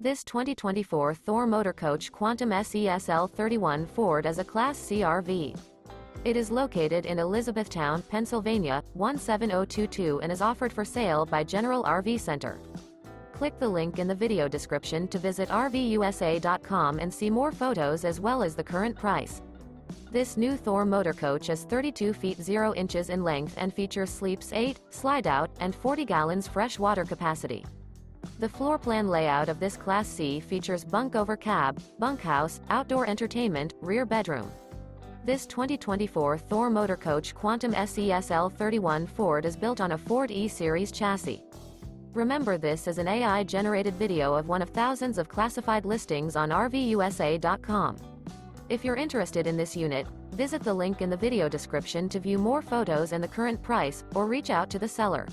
This 2024 Thor Motor Coach Quantum SESL31 Ford is a Class C RV. It is located in Elizabethtown, Pennsylvania, 17022 and is offered for sale by General RV Center. Click the link in the video description to visit RVUSA.com and see more photos as well as the current price. This new Thor Motor Coach is 32 feet 0 inches in length and features sleeps 8, slide-out, and 40 gallons fresh water capacity. The floor plan layout of this Class C features bunk over cab, bunkhouse, outdoor entertainment, rear bedroom. This 2024 Thor Motor Coach Quantum SESL31 Ford is built on a Ford E-Series chassis. Remember, this is an AI-generated video of one of thousands of classified listings on RVUSA.com. If you're interested in this unit, visit the link in the video description to view more photos and the current price, or reach out to the seller.